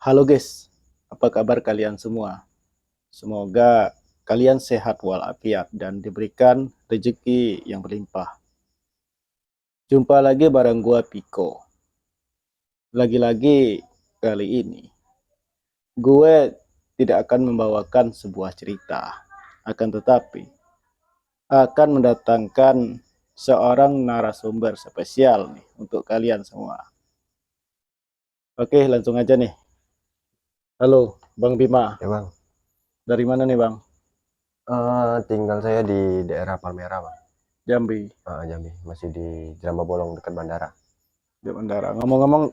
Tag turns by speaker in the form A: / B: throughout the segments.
A: Halo guys, apa kabar kalian semua? Semoga kalian sehat walafiat dan diberikan rezeki yang berlimpah. Jumpa lagi bareng gua Piko. Lagi-lagi kali ini, gue tidak akan membawakan sebuah cerita, akan tetapi akan mendatangkan seorang narasumber spesial nih untuk kalian semua. Oke, langsung aja nih. Halo, Bang Bima.
B: Ya bang,
A: Dari mana nih Bang?
B: tinggal saya di daerah Palmera bang.
A: Jambi,
B: Jambi, masih di Jeramba Bolong dekat bandara.
A: di Bandara. Ngomong-ngomong,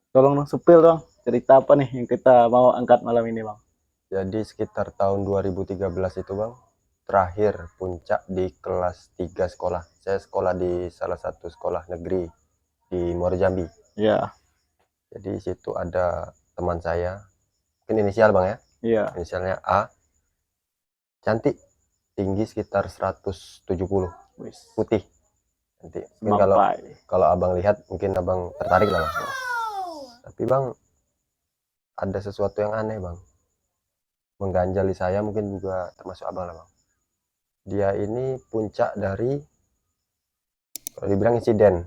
A: tolong dong sepil dong, cerita apa nih yang kita mau angkat malam ini Bang?
B: Jadi sekitar tahun 2013 itu bang, terakhir puncak di kelas 3 sekolah. Saya sekolah di salah satu sekolah negeri di Muaro Jambi.
A: Ya,
B: Jadi situ ada teman saya, mungkin inisial bang ya,
A: iya.
B: inisialnya A, cantik, tinggi sekitar 170,
A: Wis,
B: putih. Nanti mungkin kalau
A: mampai.
B: kalau abang lihat mungkin abang tertarik lah bang. Tapi bang, ada sesuatu yang aneh bang, mengganjal di saya, mungkin juga termasuk abang lah bang. Dia ini puncak dari, kalau dibilang insiden,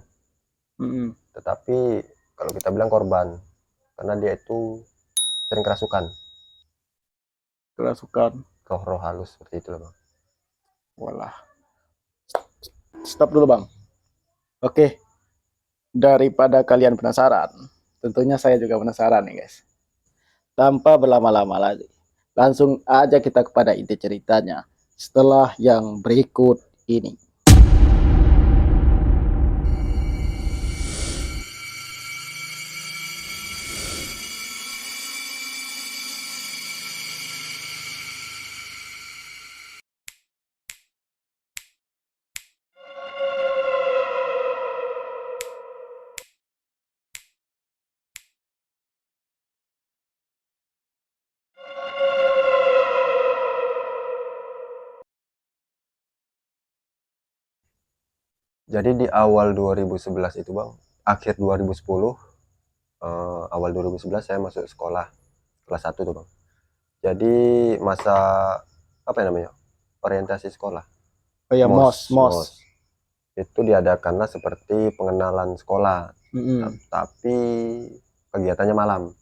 B: tetapi kalau kita bilang korban, karena dia itu sering kerasukan,
A: Kerasukan.
B: roh-roh halus seperti itu lah bang.
A: Walah. Stop dulu Bang. Oke, daripada kalian penasaran, tentunya saya juga penasaran nih guys. Tanpa berlama-lama lagi, langsung aja kita kepada inti ceritanya setelah yang berikut ini.
B: Jadi di awal 2011 itu bang, akhir 2010, awal 2011 saya masuk sekolah kelas 1 tuh bang. Jadi masa apa ya namanya, orientasi sekolah,
A: Oh ya,
B: mos
A: mos.
B: mos itu diadakanlah seperti pengenalan sekolah,
A: Mm-mm.
B: tapi kegiatannya malam.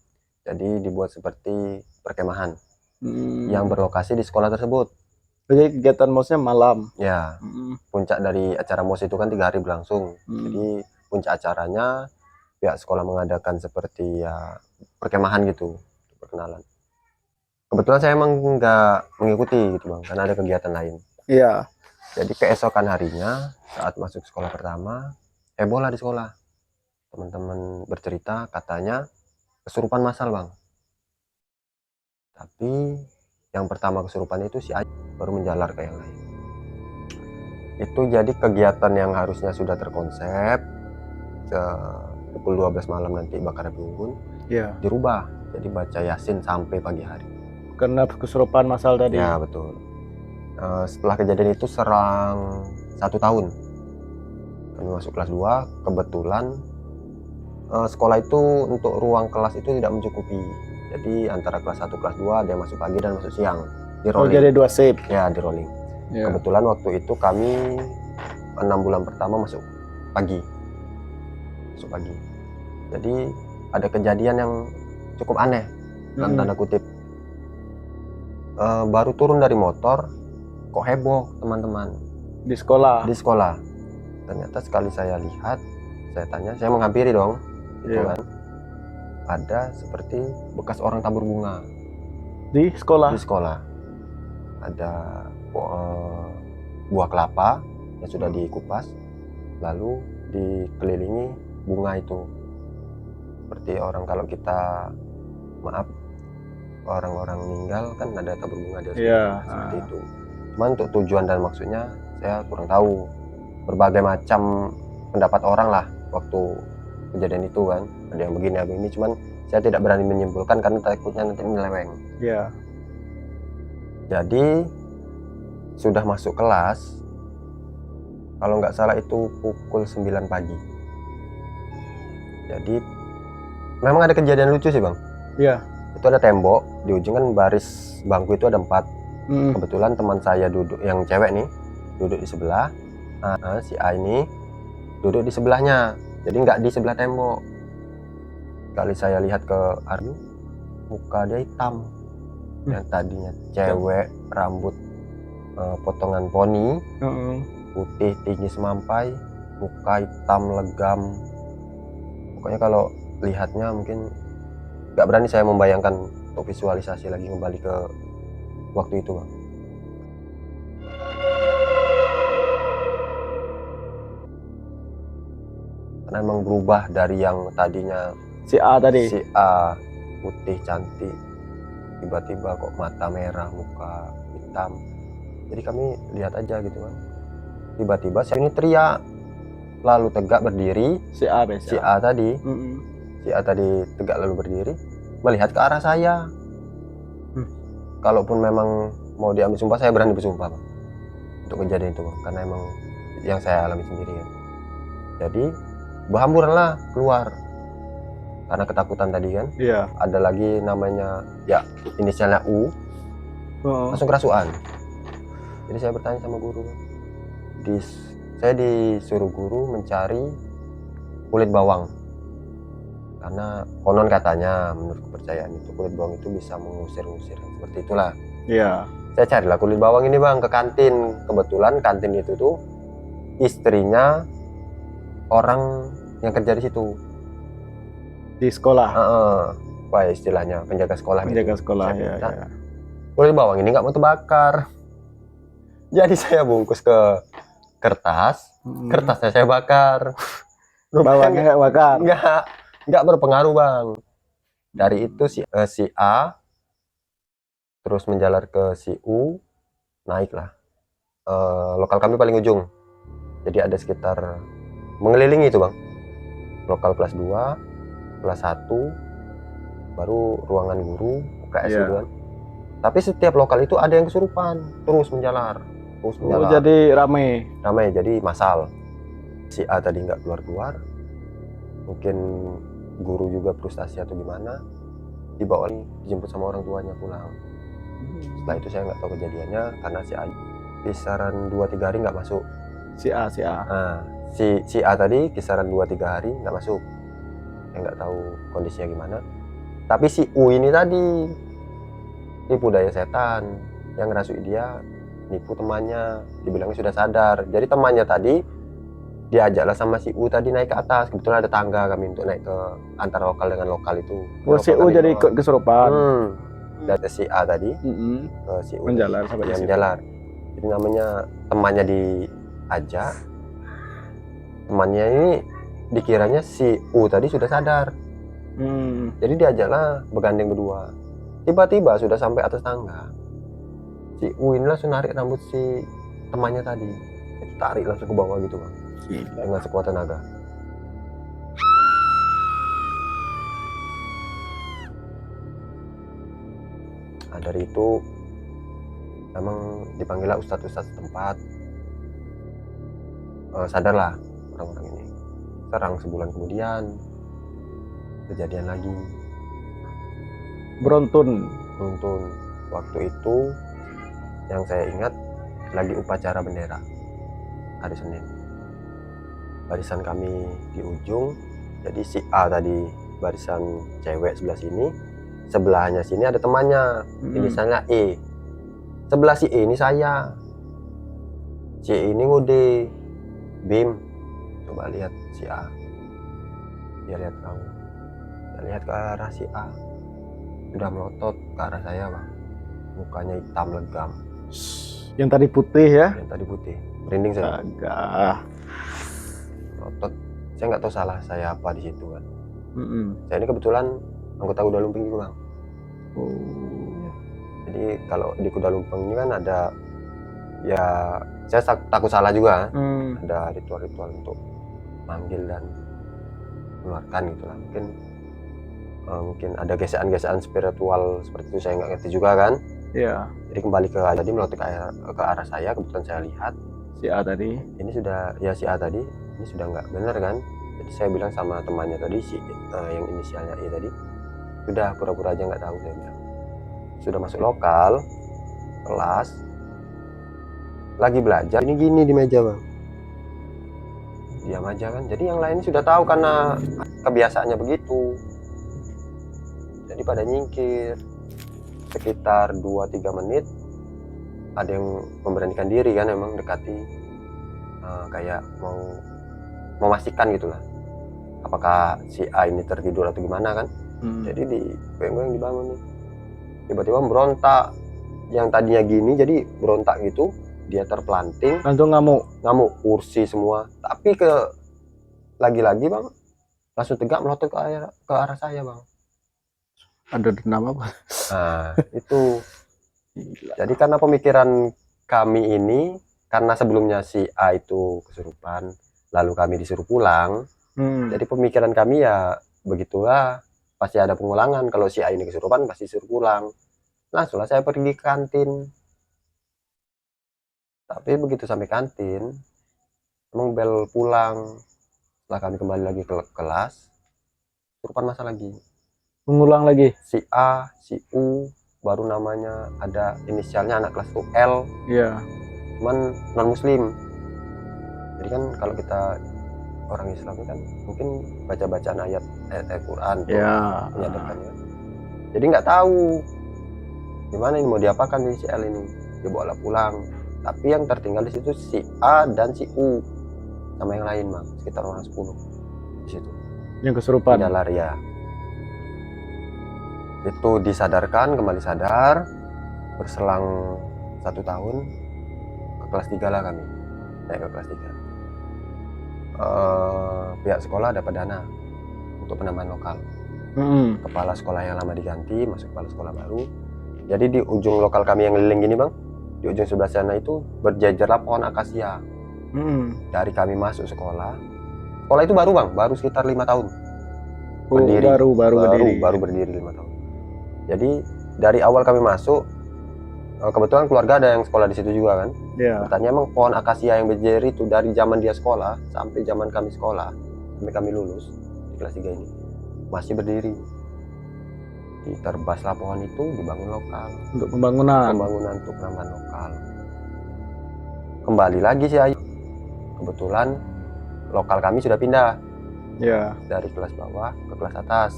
B: Jadi dibuat seperti perkemahan yang berlokasi di sekolah tersebut.
A: Jadi kegiatan mosnya malam.
B: Ya, puncak dari acara mos itu kan 3 hari berlangsung. Jadi puncak acaranya pihak sekolah mengadakan seperti ya perkemahan gitu, perkenalan. Kebetulan saya emang nggak mengikuti gitu bang, karena ada kegiatan lain.
A: Iya.
B: Jadi keesokan harinya saat masuk sekolah pertama, heboh lah di sekolah. Teman-teman bercerita katanya kesurupan massal bang. Tapi yang pertama kesurupan itu si A, baru menjalar ke yang lain. Itu jadi kegiatan yang harusnya sudah terkonsep, pukul 12 malam nanti bakar api unggun,
A: Iya.
B: dirubah jadi baca yasin sampai pagi hari.
A: Karena kesurupan massal tadi.
B: Ya betul. Setelah kejadian itu serang 1 tahun, kami masuk kelas 2. Kebetulan sekolah itu untuk ruang kelas itu tidak mencukupi. Jadi antara kelas 1 kelas 2 ada yang masuk pagi dan masuk siang, di
A: Oh,
B: rolling.
A: jadi 2 shift.
B: Ya, di rolling.
A: Iya.
B: Kebetulan waktu itu kami 6 bulan pertama masuk pagi. Jadi ada kejadian yang cukup aneh dalam tanda kutip. Baru turun dari motor kok heboh teman-teman
A: Di sekolah.
B: di sekolah. Ternyata sekali saya lihat, saya tanya, saya menghampiri dong, gitu
A: Iya.
B: kan. Ada seperti bekas orang tabur bunga
A: Di sekolah.
B: di sekolah. Ada buah kelapa yang sudah dikupas, lalu dikelilingi bunga itu. Seperti orang kalau kita, maaf, orang-orang meninggal kan ada tabur bunga di atas.
A: Iya.
B: Seperti itu. Cuman untuk tujuan dan maksudnya saya kurang tahu. Berbagai macam pendapat orang lah waktu kejadian itu kan, ada yang begini ada ini, cuman saya tidak berani menyimpulkan karena takutnya nanti menyeleweng.
A: Iya.
B: Jadi sudah masuk kelas, kalau nggak salah itu pukul 9 pagi. Jadi memang ada kejadian lucu sih bang.
A: Iya.
B: itu ada tembok, di ujung kan baris bangku itu ada 4. Kebetulan teman saya duduk, yang cewek nih duduk di sebelah. Si A ini duduk di sebelahnya, jadi nggak di sebelah tembok. Kali saya lihat ke Aryu, muka dia hitam. Yang tadinya cewek, rambut potongan poni, putih tinggi semampai, muka hitam legam. Pokoknya kalau lihatnya mungkin nggak berani saya membayangkan untuk visualisasi lagi kembali ke waktu itu, Bang. Karena emang berubah dari yang tadinya
A: Si A tadi.
B: si A putih cantik, tiba-tiba kok mata merah, muka hitam. Jadi kami lihat aja gitu kan. Tiba-tiba si ini teriak, lalu tegak berdiri.
A: Si A be.
B: Si A tadi, si A tadi tegak lalu berdiri, melihat ke arah saya. Kalaupun memang mau diambil sumpah, saya berani bersumpah, Bang, untuk kejadian itu, Bang, karena emang yang saya alami sendiri ya. Jadi berhamburan lah keluar karena ketakutan tadi kan.
A: Iya.
B: Ada lagi namanya ya inisialnya U, langsung kerasukan. Jadi saya bertanya sama guru, saya disuruh guru mencari kulit bawang, karena konon katanya menurut kepercayaan itu kulit bawang itu bisa mengusir-ngusir seperti itulah.
A: Iya.
B: Saya carilah kulit bawang ini, Bang, ke kantin. Kebetulan kantin itu tuh istrinya orang yang kerja di situ,
A: Di sekolah.
B: apa ya istilahnya, penjaga sekolah.
A: Penjaga
B: gitu.
A: sekolah
B: Saya
A: ya,
B: minta,
A: ya.
B: kulit bawang ini nggak mau terbakar. Jadi saya bungkus ke kertas, kertasnya saya bakar.
A: Bawangnya nggak bakar.
B: Nggak berpengaruh, Bang. Dari itu si A terus menjalar ke si U, naiklah. Lokal kami paling ujung. Jadi ada sekitar mengelilingi itu, Bang. Lokal kelas 2, kelas 1, baru ruangan guru, UKS gitu kan. Tapi setiap lokal itu ada yang kesurupan, terus menjalar.
A: Oh, jadi ramai,
B: jadi massal. Si A tadi nggak keluar-keluar, mungkin guru juga frustasi atau gimana, dibawa dijemput sama orang tuanya pulang. Setelah itu saya nggak tahu kejadiannya, karena si A kisaran 2-3 hari nggak masuk.
A: Si A.
B: Nah, si A tadi kisaran 2-3 hari nggak masuk. Saya nggak tahu kondisinya gimana. Tapi si U ini tadi tipu daya setan, yang ngerasui dia nipu temannya, dibilangnya sudah sadar. Jadi temannya tadi diajaklah sama si U tadi naik ke atas. Kebetulan ada tangga kami untuk naik ke antara lokal dengan lokal itu.
A: Oh, si U jadi ikut kesurupan.
B: Dan si A tadi ke si U
A: menjalar sampai di situ.
B: menjalar. Jadi namanya temannya diajak, temannya ini dikiranya si U tadi sudah sadar. Jadi diajaklah bergandeng berdua. Tiba-tiba sudah sampai atas tangga, si U ini langsung narik rambut si temannya tadi, tarik langsung ke bawah gitu, Bang. Gila. Dengan sekuat tenaga. Nah, dari itu memang dipanggillah ustadz-ustadz setempat. Sadarlah orang-orang ini. Serang sebulan kemudian kejadian lagi. Beruntun. Waktu itu yang saya ingat lagi upacara bendera hari Senin. Barisan kami di ujung, jadi si A tadi barisan cewek sebelah sini, sebelahnya sini ada temannya, misalnya E. Sebelah si E ini saya, si E ini ngode, Bim, coba lihat si A. Dia lihat kamu, dia lihat ke arah si A, udah melotot ke arah saya, Bang. Mukanya hitam legam.
A: Yang tadi putih ya?
B: Yang tadi putih, merinding saya.
A: Agak.
B: Melotot. Saya nggak tahu salah saya apa di situ kan. Saya ini kebetulan anggota kuda lumping juga, Bang. Jadi kalau di kuda lumping ini kan ada, ya saya takut salah juga. Ada ritual-ritual untuk manggil dan mengeluarkan gitu lah. Mungkin ada gesaan-gesaan spiritual seperti itu, saya nggak ngerti juga kan.
A: Iya.
B: Jadi kembali ke tadi melotot ke arah saya, kebetulan saya lihat
A: si A tadi.
B: Ini sudah, ya si A tadi ini sudah nggak benar kan. Jadi saya bilang sama temannya tadi, yang inisialnya E tadi, Sudah pura-pura aja nggak tahu, saya bilang. Sudah masuk lokal kelas, lagi belajar ini gini di meja bang, diam aja kan. Jadi yang lain sudah tahu karena kebiasaannya begitu, jadi pada nyingkir. Sekitar 2-3 menit ada yang memberanikan diri kan, emang dekati, kayak mau memastikan gitulah apakah si A ini tertidur atau gimana kan. Jadi di goyang-goyang dibangun nih, tiba-tiba berontak. Yang tadinya gini jadi berontak gitu, dia terpelanting
A: Langsung ngamuk.
B: kursi semua. Tapi lagi-lagi bang langsung tegak melotot ke arah saya bang.
A: Ada dendam apa?
B: Nah itu
A: Gila.
B: jadi karena pemikiran kami ini, karena sebelumnya si A itu kesurupan lalu kami disuruh pulang, jadi pemikiran kami ya begitulah, pasti ada pengulangan. Kalau si A ini kesurupan pasti suruh pulang. Langsunglah saya pergi ke kantin. Tapi begitu sampai kantin emang bel pulang. Setelah kami kembali lagi ke kelas, kesurupan masa lagi.
A: Mengulang lagi.
B: Si A, si U, baru namanya ada inisialnya anak kelas itu L,
A: Iya.
B: cuman non muslim. Jadi kan kalau kita orang Islam kan mungkin baca-bacaan ayat Quran tuh
A: Ya.
B: menyadarkannya. Jadi nggak tahu gimana ini mau diapakan nih si L ini, dibawa pulang. Tapi yang tertinggal di situ si A dan si U sama yang lain bang, sekitar orang 10 di situ.
A: Yang kesurupan.
B: Jalar ya. Itu disadarkan, kembali sadar. Berselang 1 tahun ke kelas 3 lah kami, naik ke kelas 3. Pihak sekolah dapat dana untuk penambahan lokal. Kepala sekolah yang lama diganti, masuk kepala sekolah baru. Jadi di ujung lokal kami yang keliling gini bang, di ujung sebelah sana itu berjajarlah pohon akasia. Dari kami masuk sekolah itu baru bang, baru sekitar 5 tahun berdiri. Baru berdiri 5 tahun. Jadi dari awal kami masuk, kebetulan keluarga ada yang sekolah di situ juga kan. Bertanya emang pohon akasia yang berdiri itu dari zaman dia sekolah sampai zaman kami sekolah, sampai kami lulus di kelas 3 ini masih berdiri. Diterbaslah pohon itu, dibangun lokal
A: Untuk pembangunan
B: untuk penambahan lokal. Kembali lagi si Ayu, kebetulan lokal kami sudah pindah dari kelas bawah ke kelas atas.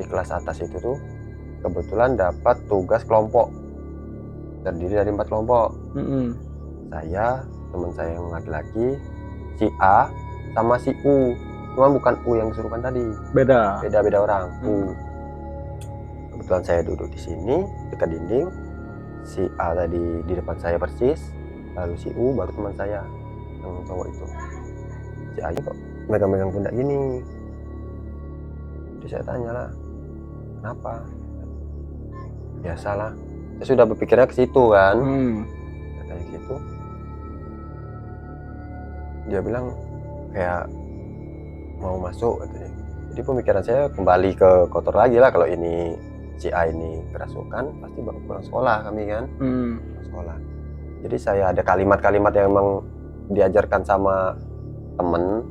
B: Di kelas atas itu tuh kebetulan dapat tugas kelompok, terdiri dari 4 kelompok. Saya, teman saya yang laki-laki, si A sama si U. Cuma bukan U yang kesurupan tadi, beda orang. U. Kebetulan saya duduk di sini dekat dinding, si A tadi di depan saya persis, lalu si U baru teman saya yang cowok itu. Si A kok megang-megang pundak gini. Jadi saya tanya lah, kenapa? Biasalah, saya sudah berpikirnya ke situ kan. Katanya ke situ, dia bilang kayak mau masuk katanya. Jadi pemikiran saya kembali ke kotor lagi lah, kalau ini si A ini kerasukan pasti bakal pulang sekolah kami kan. Sekolah. Jadi saya ada kalimat-kalimat yang emang diajarkan sama temen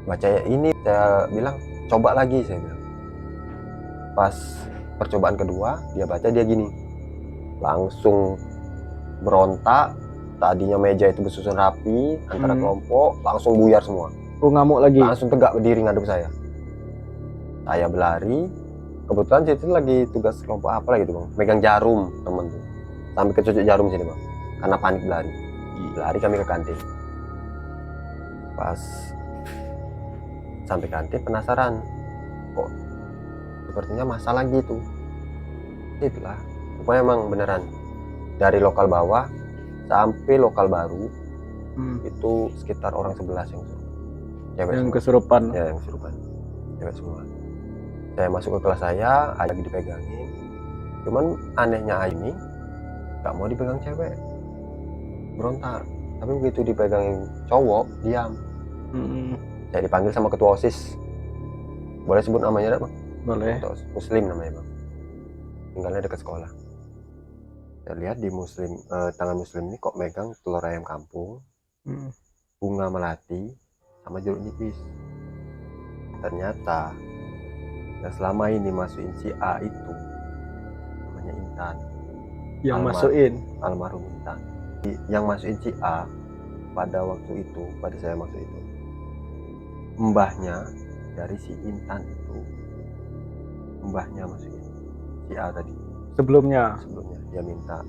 B: baca ini, saya bilang coba lagi, saya bilang. Pas percobaan kedua dia baca, dia gini langsung berontak. Tadinya meja itu bersusun rapi antara kelompok, langsung buyar semua.
A: Ngamuk lagi.
B: Langsung tegak berdiri ngadep saya. Saya berlari. Kebetulan situ lagi tugas kelompok apa lagi tuh bang, megang jarum temen tuh, sampai kecucuk jarum sini bang, karena panik berlari kami ke kantin. Pas sampai kantin penasaran, kok sepertinya masalah gitu. Itulah pokoknya emang beneran dari lokal bawah sampai lokal baru itu sekitar orang 11 yang kesurupan. Ya, yang kesurupan cewek semua. Saya masuk ke kelas saya, ada lagi dipegangin. Cuman anehnya ini gak mau dipegang cewek, berontak. Tapi begitu dipegangin cowok, diam. Saya dipanggil sama ketua OSIS. Boleh sebut namanya enggak bang?
A: Boleh.
B: Muslim namanya bang, tinggalnya dekat sekolah. Saya lihat di tangan Muslim ini kok megang telur ayam kampung, bunga melati, sama jeruk nipis. Ternyata Nah selama ini masukin si A itu namanya Intan,
A: Yang
B: Almar-
A: masukin.
B: almarhum Intan. Yang masukin si A pada waktu itu, pada saya masuk itu, mbahnya dari si Intan itu, mbahnya masukin si A tadi.
A: Sebelumnya.
B: Sebelumnya dia minta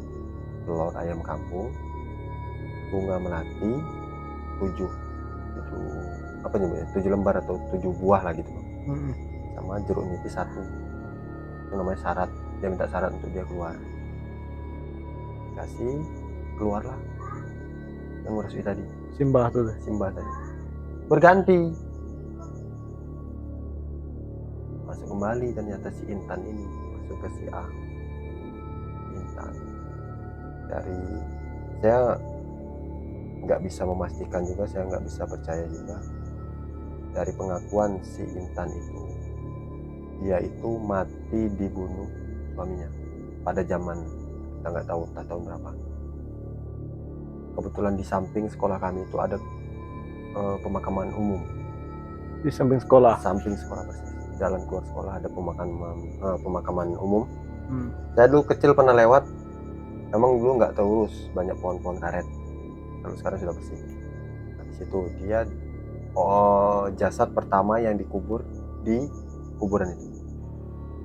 B: telur ayam kampung, bunga melati, 7 apa namanya, 7 lembar atau 7 buah lah gitu, sama jeruk nipis 1. Itu namanya syarat, dia minta syarat untuk dia keluar. Kasih, keluarlah yang merasui tadi,
A: Simbah tuh.
B: Simbah tadi. Berganti, masuk kembali, ternyata si Intan ini masuk ke si A. Intan dari, saya nggak bisa memastikan juga, saya nggak bisa percaya juga. Dari pengakuan si Intan itu, dia itu mati dibunuh suaminya pada zaman, kita nggak tahu entah tahun berapa. Kebetulan di samping sekolah kami itu ada pemakaman umum.
A: Di samping sekolah.
B: Samping sekolah persis, jalan keluar sekolah ada pemakaman umum. Saya dulu kecil pernah lewat, emang dulu nggak terurus, banyak pohon-pohon karet. Kalau sekarang sudah bersih. Nah, di situ dia jasad pertama yang dikubur di kuburan itu,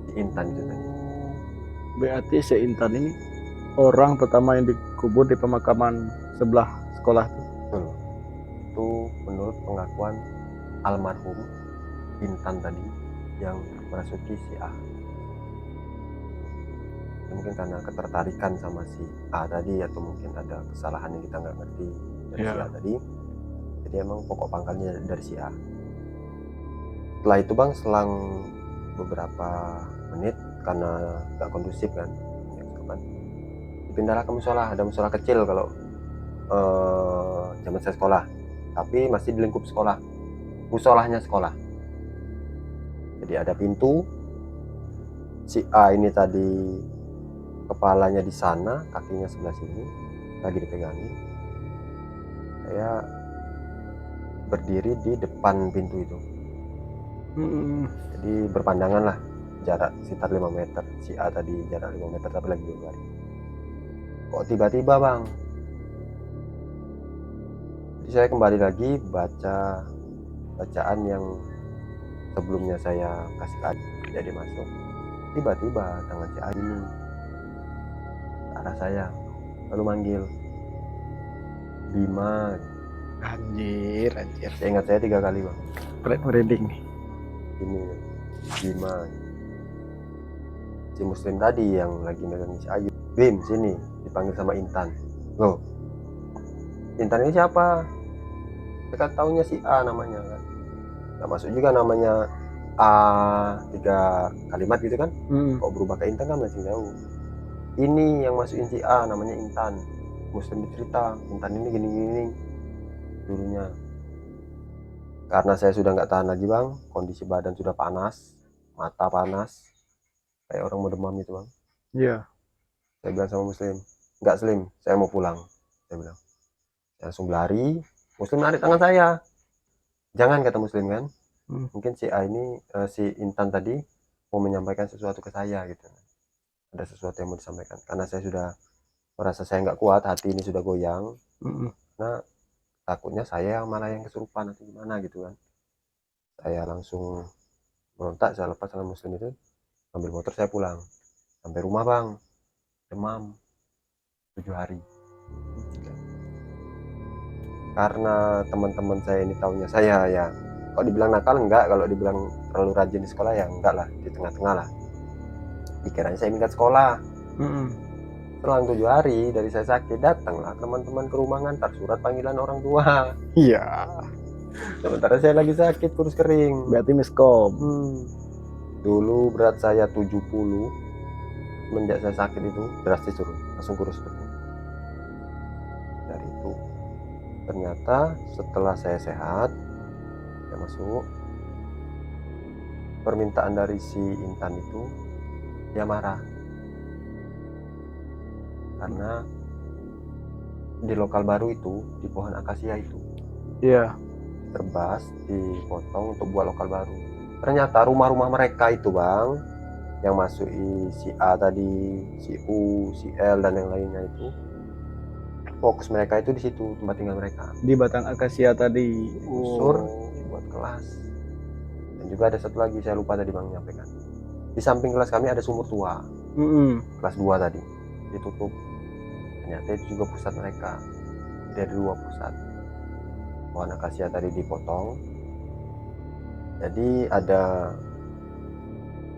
B: di Intan itu tadi.
A: Berarti si Intan ini orang pertama yang dikubur di pemakaman sebelah sekolah itu.
B: Betul. Itu menurut pengakuan almarhum Intan tadi yang merasuki si A. Mungkin karena ketertarikan sama si A tadi, atau mungkin ada kesalahan yang kita nggak ngerti dari si A tadi. Jadi emang pokok pangkalnya dari si A. Setelah itu bang, selang beberapa menit karena nggak kondusif kan, dipindahlah ke musola. Ada musola kecil kalau zaman saya sekolah, tapi masih di lingkup sekolah, musolahnya sekolah. Jadi ada pintu, si A ini tadi kepalanya di sana, kakinya sebelah sini, lagi dipegangin. Saya berdiri di depan pintu itu. Jadi berpandangan lah, jarak sekitar 5 meter. Si A tadi jarak 5 meter tapi lagi berlari. Kok tiba-tiba bang, jadi saya kembali lagi baca bacaan yang sebelumnya saya kasih ke adik, jadi masuk. Tiba-tiba tangan si A ini ke arah saya, lalu manggil Bima.
A: Anjir.
B: Saya ingat saya 3 kali bang.
A: Merinding nih.
B: Ini Bima, si muslim tadi yang lagi megang si Ayu. Bim, sini, dipanggil sama Intan. Loh, Intan ini siapa? Kita taunya si A namanya kan. Gak masuk juga namanya A 3 kalimat gitu kan. Kok berubah ke Intan kan masih jauh. Ini yang masukin si A namanya Intan. Muslim bercerita, Intan ini gini-gini dulunya. Karena saya sudah nggak tahan lagi bang, kondisi badan sudah panas, mata panas, kayak orang mau demam gitu bang.
A: Iya.
B: Saya bilang sama Muslim, nggak Slim, saya mau pulang. Saya bilang, saya langsung lari. Muslim narik tangan saya. Jangan, kata Muslim kan. Mungkin si A ini, si Intan tadi mau menyampaikan sesuatu ke saya gitu. Ada sesuatu yang mau disampaikan. Karena saya sudah merasa saya nggak kuat, hati ini sudah goyang. Nah, takutnya saya malah yang kesurupan atau gimana gitu kan. Saya langsung merontak, saya lepas tangan Muslim itu, ambil motor, saya pulang. Sampai rumah bang, demam 7 hari. Karena teman-teman saya ini taunya saya ya, kalau dibilang nakal enggak, kalau dibilang terlalu rajin di sekolah ya enggak lah, di tengah-tengah lah. Dikiranya saya minggat sekolah. Selang 7 hari dari saya sakit, datanglah teman-teman ke rumah ngantar surat panggilan orang tua.
A: Iya.
B: Sementara saya lagi sakit kurus kering.
A: Berarti miskom.
B: Dulu berat saya 70, semenjak saya sakit itu drastis turun, langsung kurus seperti itu. Dari itu ternyata setelah saya sehat, saya masuk, permintaan dari si Intan itu, dia marah karena di lokal baru itu, di pohon akasia itu,
A: Iya.
B: terbas, dipotong untuk buat lokal baru. ternyata rumah-rumah mereka itu bang, yang masuk si A tadi, si U, si L dan yang lainnya itu, fokus mereka itu di situ tempat tinggal mereka.
A: Di batang akasia tadi.
B: Digusur, dibuat kelas. Dan juga ada satu lagi saya lupa tadi bang nyampaikan. Di samping kelas kami ada sumur tua. Kelas 2 tadi ditutup. Ternyata itu juga pusat mereka. Jadi ada 2 pusat. Pohon akasia tadi dipotong. Jadi ada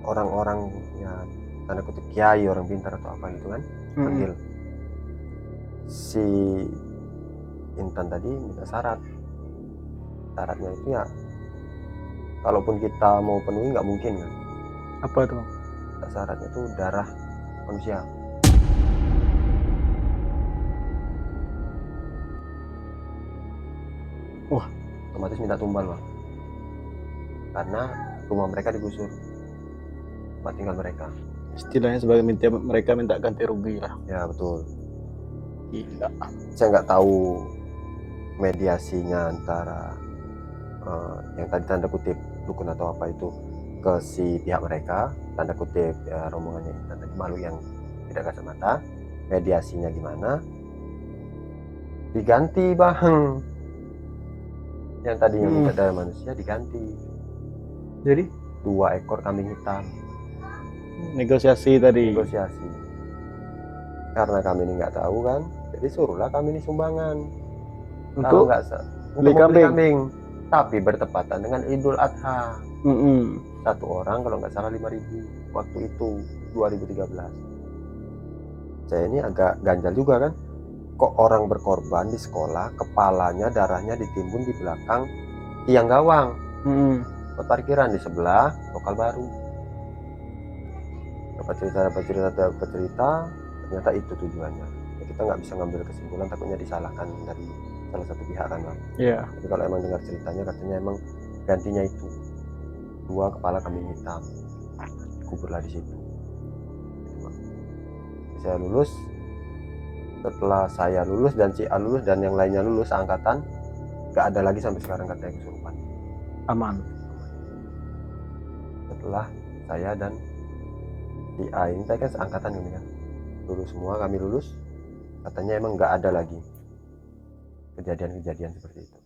B: orang-orang ya tanda kutip kiai, orang pintar atau apa gitu kan, panggil si Intan tadi minta syaratnya itu ya kalaupun kita mau penuhi nggak mungkin kan.
A: Apa tuh?
B: Syaratnya itu darah manusia.
A: Wah,
B: otomatis minta tumbal bang, karena rumah mereka digusur, tempat tinggal mereka.
A: Istilahnya sebagai mereka minta ganti rugi lah.
B: Ya betul.
A: Gila.
B: Saya nggak tahu mediasinya antara yang tadi tanda kutip dukun atau apa itu ke si pihak mereka, tanda kutip ya, rombongannya Intan tadi malu yang tidak kasat mata, mediasinya gimana, diganti bang, yang tadinya minta darah manusia diganti
A: Jadi
B: 2 ekor kambing hitam.
A: negosiasi tadi.
B: Negosiasi, karena kami ini nggak tahu kan, jadi suruhlah kami ini sumbangan kalau
A: Untuk
B: nggak
A: beli
B: untuk membeli
A: kambing.
B: kambing, tapi bertepatan dengan Idul Adha. Satu orang kalau nggak salah 5.000 waktu itu 2013. Saya ini agak ganjal juga kan, kok orang berkorban di sekolah kepalanya darahnya ditimbun di belakang tiang gawang buat parkiran di sebelah lokal baru. Dapat cerita, ternyata itu tujuannya ya, kita nggak bisa ngambil kesimpulan, takutnya disalahkan dari salah satu pihak kan bang.
A: Iya.
B: Tapi kalau emang dengar ceritanya katanya emang gantinya itu 2 kepala kambing hitam kuburlah di situ gitu, bang. Saya lulus, setelah saya lulus dan si A lulus dan yang lainnya lulus angkatan, nggak ada lagi sampai sekarang katanya kesurupan.
A: Aman.
B: Setelah saya dan si A ini, saya kan seangkatan ini kan, lulus semua, kami lulus, katanya emang nggak ada lagi kejadian-kejadian seperti itu.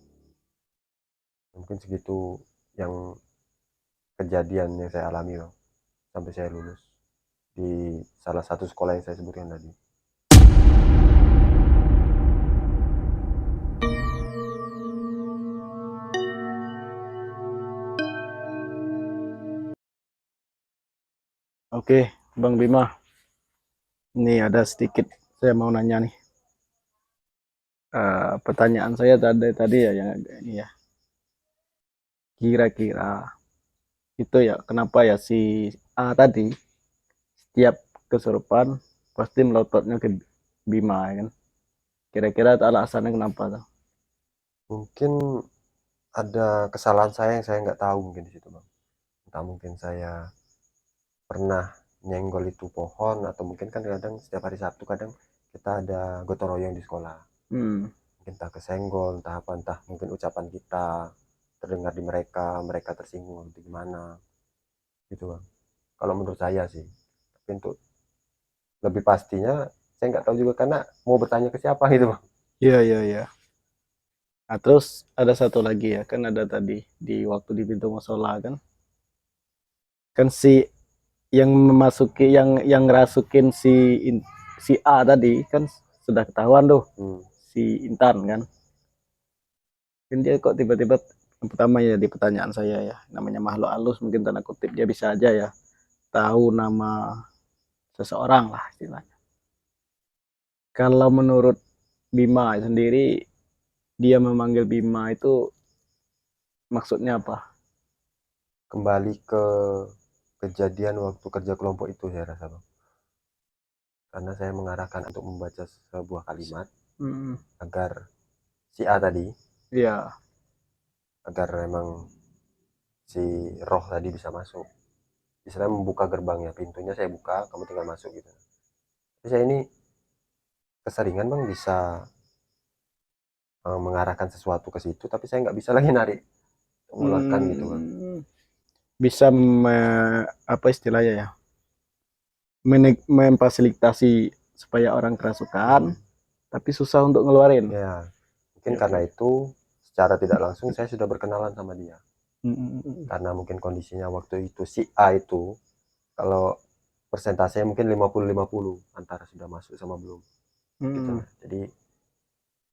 B: Mungkin segitu yang kejadian yang saya alami bang, sampai saya lulus di salah satu sekolah yang saya sebutkan tadi.
A: Oke, Bang Bima. Ini ada sedikit saya mau nanya nih. Pertanyaan saya tadi ya yang ini ya. Kira-kira itu ya kenapa ya si A tadi setiap kesurupan pasti melototnya ke Bima ya kan? Kira-kira alasannya kenapa tuh?
B: Mungkin ada kesalahan saya yang saya nggak tahu mungkin di situ bang. Entah mungkin saya pernah nyenggol itu pohon, atau mungkin kan kadang setiap hari Sabtu kadang kita ada gotong royong di sekolah. Mungkin entah kesenggol, entah apa, entah mungkin ucapan kita terdengar di mereka, mereka tersinggung atau gimana gitu bang. Kalau menurut saya sih, tapi untuk lebih pastinya saya nggak tahu juga karena mau bertanya ke siapa gitu bang.
A: Iya, iya, iya. Nah, terus ada satu lagi ya, kan ada tadi di waktu di pintu musola kan si yang memasuki yang ngerasukin si A tadi kan sudah ketahuan tuh si Intan kan. Dan dia kok tiba-tiba, yang pertama ya di pertanyaan saya ya, namanya makhluk halus mungkin tanda kutip dia bisa aja ya tahu nama seseorang lah istilahnya. Kalau menurut Bima sendiri, dia memanggil Bima itu maksudnya apa?
B: Kembali ke kejadian waktu kerja kelompok itu saya rasa bang, karena saya mengarahkan untuk membaca sebuah kalimat agar si A tadi,
A: Iya.
B: agar memang si roh tadi bisa masuk, istilahnya membuka gerbangnya, pintunya saya buka, kamu tinggal masuk gitu. Jadi saya ini keseringan bang bisa mengarahkan sesuatu ke situ, tapi saya nggak bisa lagi narik, mengeluarkan gitu bang.
A: bisa apa istilahnya ya, memfasilitasi supaya orang kerasukan, tapi susah untuk ngeluarin.
B: Ya, mungkin
A: Ya,
B: karena itu secara tidak langsung saya sudah berkenalan sama dia. Karena mungkin kondisinya waktu itu si A itu kalau persentasenya mungkin 50-50 antara sudah masuk sama belum. Gitu. Nah. Jadi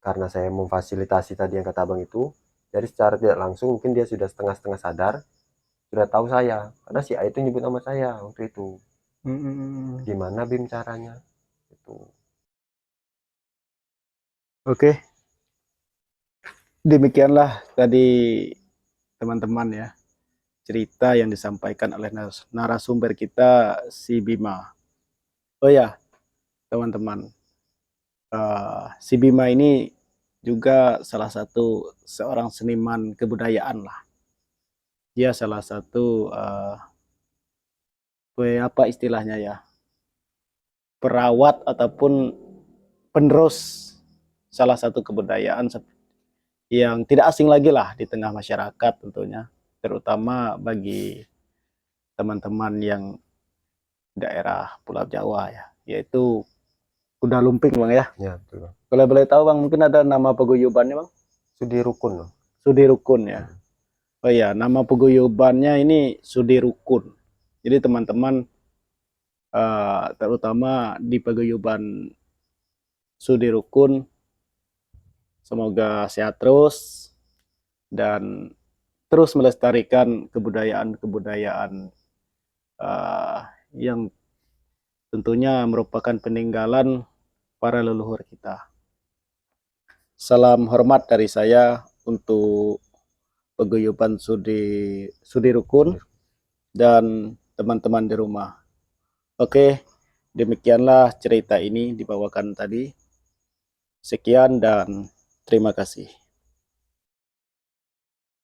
B: karena saya memfasilitasi tadi yang kata abang itu, jadi secara tidak langsung mungkin dia sudah setengah-setengah sadar, sudah tahu saya, karena si A itu nyebut nama saya waktu itu. Gimana Bim caranya? Itu.
A: Oke, demikianlah tadi teman-teman ya, cerita yang disampaikan oleh narasumber kita si Bima. Oh ya, teman-teman, si Bima ini juga salah satu seorang seniman kebudayaan lah. Dia salah satu apa istilahnya ya, perawat ataupun penerus salah satu kebudayaan yang tidak asing lagi lah di tengah masyarakat tentunya, terutama bagi teman-teman yang daerah Pulau Jawa ya, yaitu kuda lumping bang ya.
B: Ya, betul bang.
A: Kalau boleh tahu bang, mungkin ada nama paguyubannya bang?
B: Sudirukun bang.
A: Sudirukun ya. Oh ya, nama paguyubannya ini Sudirukun. Jadi teman-teman, terutama di paguyuban Sudirukun, semoga sehat terus dan terus melestarikan kebudayaan-kebudayaan yang tentunya merupakan peninggalan para leluhur kita. Salam hormat dari saya untuk paguyuban Sudirukun dan teman-teman di rumah. Oke, demikianlah cerita ini dibawakan tadi. Sekian dan terima kasih.